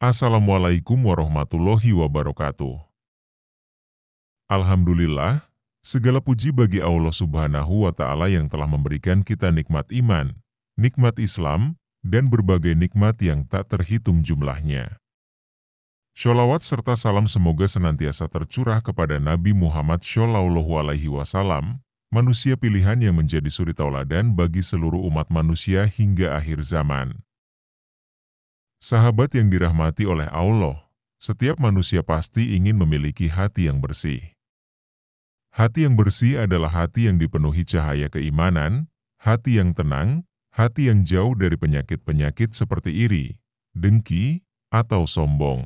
Assalamualaikum warahmatullahi wabarakatuh. Alhamdulillah, segala puji bagi Allah Subhanahu wa Ta'ala yang telah memberikan kita nikmat iman, nikmat Islam, dan berbagai nikmat yang tak terhitung jumlahnya. Sholawat serta salam semoga senantiasa tercurah kepada Nabi Muhammad SAW, manusia pilihan yang menjadi suri tauladan bagi seluruh umat manusia hingga akhir zaman. Sahabat yang dirahmati oleh Allah, setiap manusia pasti ingin memiliki hati yang bersih. Hati yang bersih adalah hati yang dipenuhi cahaya keimanan, hati yang tenang, hati yang jauh dari penyakit-penyakit seperti iri, dengki, atau sombong.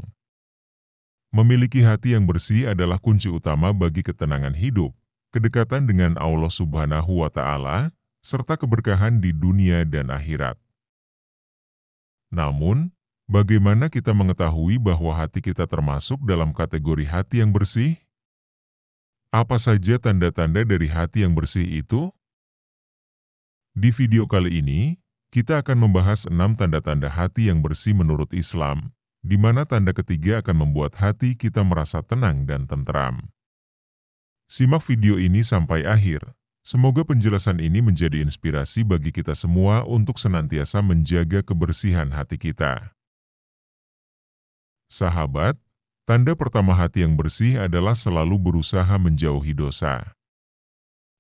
Memiliki hati yang bersih adalah kunci utama bagi ketenangan hidup, kedekatan dengan Allah Subhanahu wa Ta'ala, serta keberkahan di dunia dan akhirat. Namun, bagaimana kita mengetahui bahwa hati kita termasuk dalam kategori hati yang bersih? Apa saja tanda-tanda dari hati yang bersih itu? Di video kali ini, kita akan membahas 6 tanda-tanda hati yang bersih menurut Islam, di mana tanda ketiga akan membuat hati kita merasa tenang dan tentram. Simak video ini sampai akhir. Semoga penjelasan ini menjadi inspirasi bagi kita semua untuk senantiasa menjaga kebersihan hati kita. Sahabat, tanda pertama hati yang bersih adalah selalu berusaha menjauhi dosa.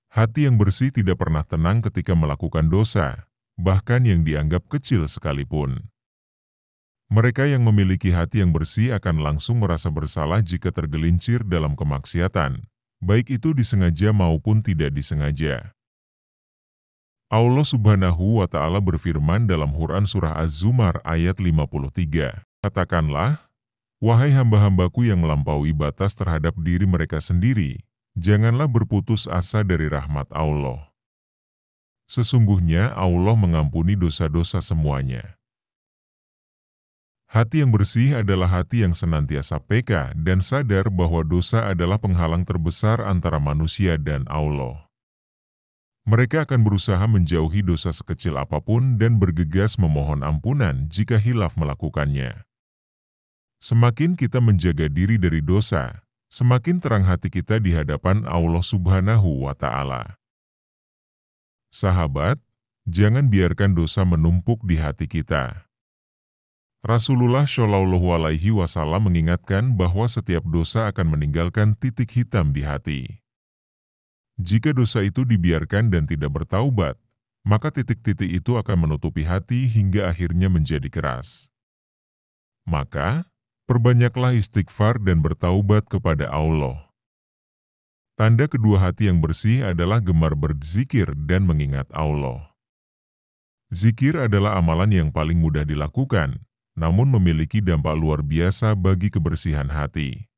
Hati yang bersih tidak pernah tenang ketika melakukan dosa, bahkan yang dianggap kecil sekalipun. Mereka yang memiliki hati yang bersih akan langsung merasa bersalah jika tergelincir dalam kemaksiatan, baik itu disengaja maupun tidak disengaja. Allah Subhanahu wa Ta'ala berfirman dalam Quran Surah Az-Zumar ayat 53, "Katakanlah, wahai hamba-hambaku yang melampaui batas terhadap diri mereka sendiri, janganlah berputus asa dari rahmat Allah. Sesungguhnya Allah mengampuni dosa-dosa semuanya." Hati yang bersih adalah hati yang senantiasa peka dan sadar bahwa dosa adalah penghalang terbesar antara manusia dan Allah. Mereka akan berusaha menjauhi dosa sekecil apapun dan bergegas memohon ampunan jika hilaf melakukannya. Semakin kita menjaga diri dari dosa, semakin terang hati kita di hadapan Allah Subhanahu wa Ta'ala. Sahabat, jangan biarkan dosa menumpuk di hati kita. Rasulullah Shallallahu Alaihi Wasallam mengingatkan bahwa setiap dosa akan meninggalkan titik hitam di hati. Jika dosa itu dibiarkan dan tidak bertaubat, maka titik-titik itu akan menutupi hati hingga akhirnya menjadi keras. Maka, perbanyaklah istighfar dan bertaubat kepada Allah. Tanda kedua hati yang bersih adalah gemar berzikir dan mengingat Allah. Zikir adalah amalan yang paling mudah dilakukan, namun memiliki dampak luar biasa bagi kebersihan hati.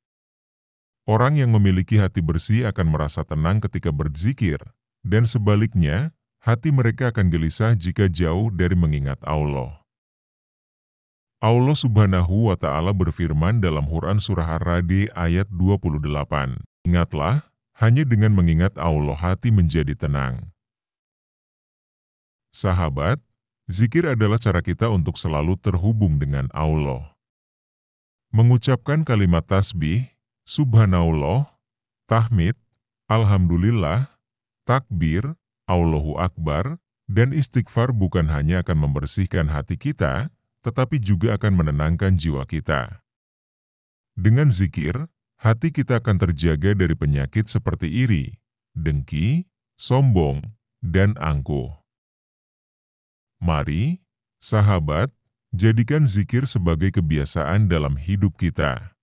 Orang yang memiliki hati bersih akan merasa tenang ketika berzikir, dan sebaliknya, hati mereka akan gelisah jika jauh dari mengingat Allah. Allah Subhanahu wa Ta'ala berfirman dalam Quran Surah Ar-Ra'd ayat 28, "Ingatlah, hanya dengan mengingat Allah hati menjadi tenang." Sahabat, zikir adalah cara kita untuk selalu terhubung dengan Allah. Mengucapkan kalimat tasbih, subhanallah, tahmid, alhamdulillah, takbir, Allahu Akbar, dan istighfar bukan hanya akan membersihkan hati kita, tetapi juga akan menenangkan jiwa kita. Dengan zikir, hati kita akan terjaga dari penyakit seperti iri, dengki, sombong, dan angkuh. Mari, sahabat, jadikan zikir sebagai kebiasaan dalam hidup kita.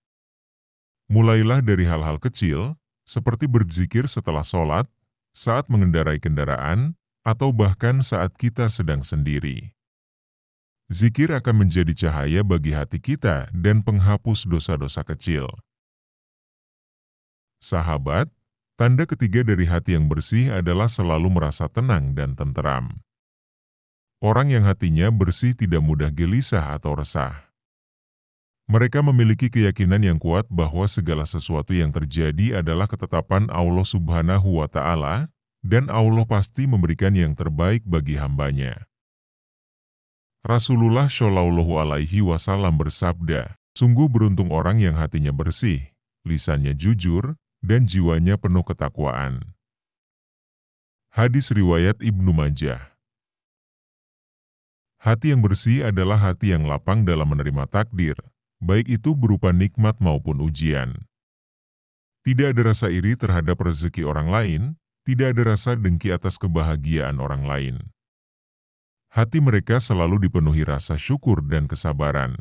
Mulailah dari hal-hal kecil, seperti berzikir setelah sholat, saat mengendarai kendaraan, atau bahkan saat kita sedang sendiri. Zikir akan menjadi cahaya bagi hati kita dan penghapus dosa-dosa kecil. Sahabat, tanda ketiga dari hati yang bersih adalah selalu merasa tenang dan tenteram. Orang yang hatinya bersih tidak mudah gelisah atau resah. Mereka memiliki keyakinan yang kuat bahwa segala sesuatu yang terjadi adalah ketetapan Allah Subhanahu wa Ta'ala, dan Allah pasti memberikan yang terbaik bagi hambanya. Rasulullah Shallallahu Alaihi Wasallam bersabda, Sungguh beruntung orang yang hatinya bersih, lisannya jujur, dan jiwanya penuh ketakwaan. Hadis riwayat Ibnu Majah. Hati yang bersih adalah hati yang lapang dalam menerima takdir, baik itu berupa nikmat maupun ujian. Tidak ada rasa iri terhadap rezeki orang lain, tidak ada rasa dengki atas kebahagiaan orang lain. Hati mereka selalu dipenuhi rasa syukur dan kesabaran.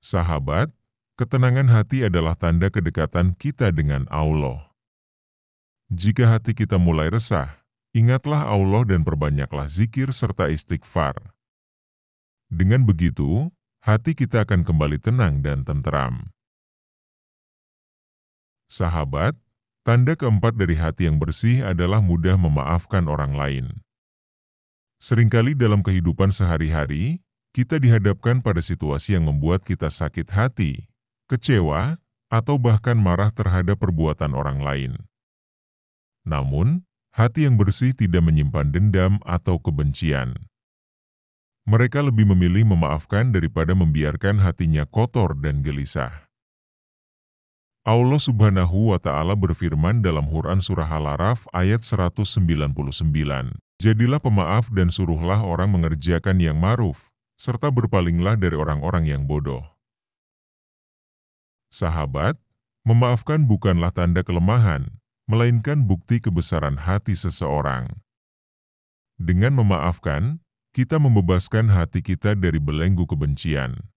Sahabat, ketenangan hati adalah tanda kedekatan kita dengan Allah. Jika hati kita mulai resah, ingatlah Allah dan perbanyaklah zikir serta istighfar. Dengan begitu, hati kita akan kembali tenang dan tenteram. Sahabat, tanda keempat dari hati yang bersih adalah mudah memaafkan orang lain. Seringkali dalam kehidupan sehari-hari, kita dihadapkan pada situasi yang membuat kita sakit hati, kecewa, atau bahkan marah terhadap perbuatan orang lain. Namun, hati yang bersih tidak menyimpan dendam atau kebencian. Mereka lebih memilih memaafkan daripada membiarkan hatinya kotor dan gelisah. Allah Subhanahu wa Ta'ala berfirman dalam Quran Surah Al-A'raf ayat 199, "Jadilah pemaaf dan suruhlah orang mengerjakan yang ma'ruf, serta berpalinglah dari orang-orang yang bodoh." Sahabat, memaafkan bukanlah tanda kelemahan, melainkan bukti kebesaran hati seseorang. Dengan memaafkan, kita membebaskan hati kita dari belenggu kebencian.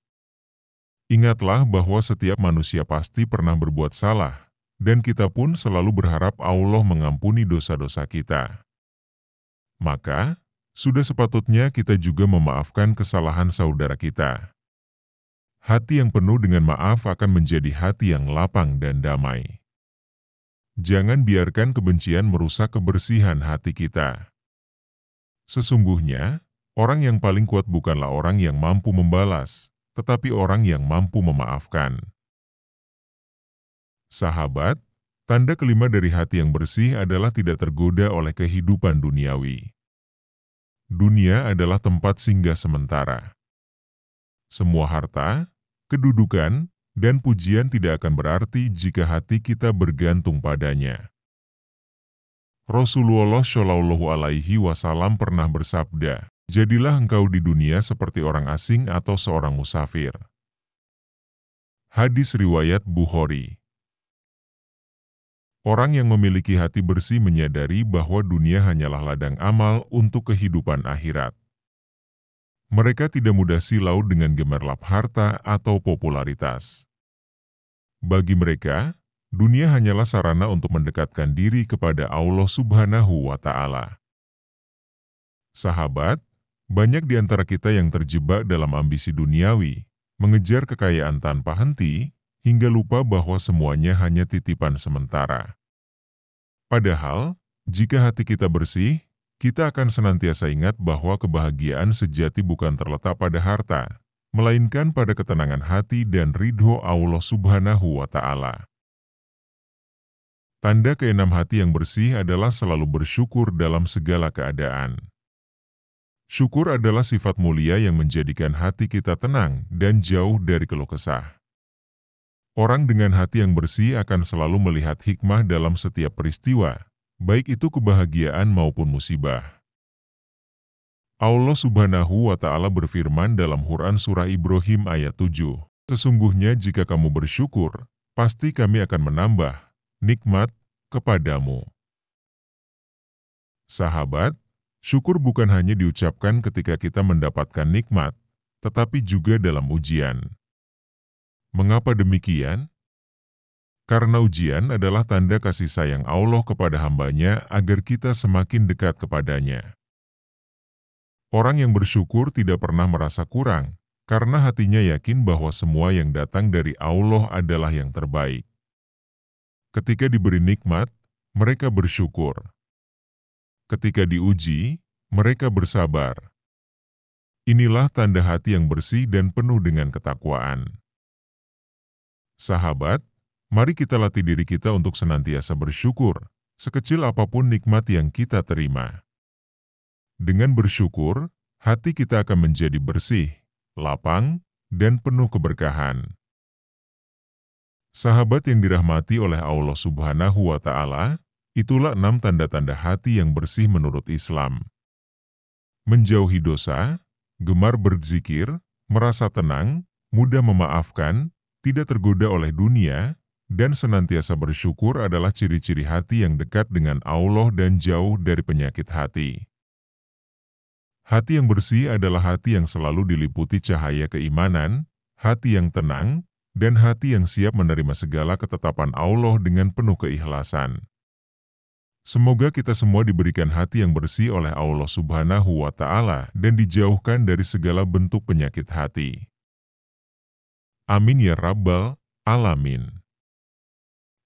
Ingatlah bahwa setiap manusia pasti pernah berbuat salah, dan kita pun selalu berharap Allah mengampuni dosa-dosa kita. Maka, sudah sepatutnya kita juga memaafkan kesalahan saudara kita. Hati yang penuh dengan maaf akan menjadi hati yang lapang dan damai. Jangan biarkan kebencian merusak kebersihan hati kita. Sesungguhnya, orang yang paling kuat bukanlah orang yang mampu membalas, tetapi orang yang mampu memaafkan. Sahabat, tanda kelima dari hati yang bersih adalah tidak tergoda oleh kehidupan duniawi. Dunia adalah tempat singgah sementara. Semua harta, kedudukan, dan pujian tidak akan berarti jika hati kita bergantung padanya. Rasulullah Shallallahu Alaihi Wasallam pernah bersabda, "Jadilah engkau di dunia seperti orang asing atau seorang musafir." Hadis riwayat Bukhari. Orang yang memiliki hati bersih menyadari bahwa dunia hanyalah ladang amal untuk kehidupan akhirat. Mereka tidak mudah silau dengan gemerlap harta atau popularitas. Bagi mereka, dunia hanyalah sarana untuk mendekatkan diri kepada Allah Subhanahu wa Ta'ala. Sahabat, banyak di antara kita yang terjebak dalam ambisi duniawi, mengejar kekayaan tanpa henti, hingga lupa bahwa semuanya hanya titipan sementara. Padahal, jika hati kita bersih, kita akan senantiasa ingat bahwa kebahagiaan sejati bukan terletak pada harta, melainkan pada ketenangan hati dan ridho Allah Subhanahu wa Ta'ala. Tanda keenam hati yang bersih adalah selalu bersyukur dalam segala keadaan. Syukur adalah sifat mulia yang menjadikan hati kita tenang dan jauh dari keluh kesah. Orang dengan hati yang bersih akan selalu melihat hikmah dalam setiap peristiwa, baik itu kebahagiaan maupun musibah. Allah Subhanahu wa Ta'ala berfirman dalam Quran Surah Ibrahim ayat 7, "Sesungguhnya jika kamu bersyukur, pasti kami akan menambah nikmat kepadamu." Sahabat, syukur bukan hanya diucapkan ketika kita mendapatkan nikmat, tetapi juga dalam ujian. Mengapa demikian? Karena ujian adalah tanda kasih sayang Allah kepada hamba-Nya agar kita semakin dekat kepadanya. Orang yang bersyukur tidak pernah merasa kurang, karena hatinya yakin bahwa semua yang datang dari Allah adalah yang terbaik. Ketika diberi nikmat, mereka bersyukur. Ketika diuji, mereka bersabar. Inilah tanda hati yang bersih dan penuh dengan ketakwaan. Sahabat, mari kita latih diri kita untuk senantiasa bersyukur, sekecil apapun nikmat yang kita terima. Dengan bersyukur, hati kita akan menjadi bersih, lapang, dan penuh keberkahan. Sahabat yang dirahmati oleh Allah Subhanahu wa Ta'ala, itulah 6 tanda-tanda hati yang bersih menurut Islam. Menjauhi dosa, gemar berzikir, merasa tenang, mudah memaafkan, tidak tergoda oleh dunia, dan senantiasa bersyukur adalah ciri-ciri hati yang dekat dengan Allah dan jauh dari penyakit hati. Hati yang bersih adalah hati yang selalu diliputi cahaya keimanan, hati yang tenang, dan hati yang siap menerima segala ketetapan Allah dengan penuh keikhlasan. Semoga kita semua diberikan hati yang bersih oleh Allah Subhanahu wa Ta'ala dan dijauhkan dari segala bentuk penyakit hati. Amin ya Rabbal Alamin.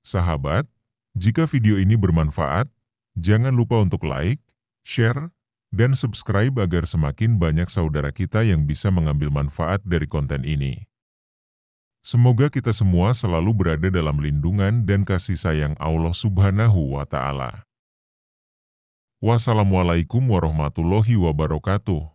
Sahabat, jika video ini bermanfaat, jangan lupa untuk like, share, dan subscribe agar semakin banyak saudara kita yang bisa mengambil manfaat dari konten ini. Semoga kita semua selalu berada dalam lindungan dan kasih sayang Allah Subhanahu wa Ta'ala. Wassalamualaikum warahmatullahi wabarakatuh.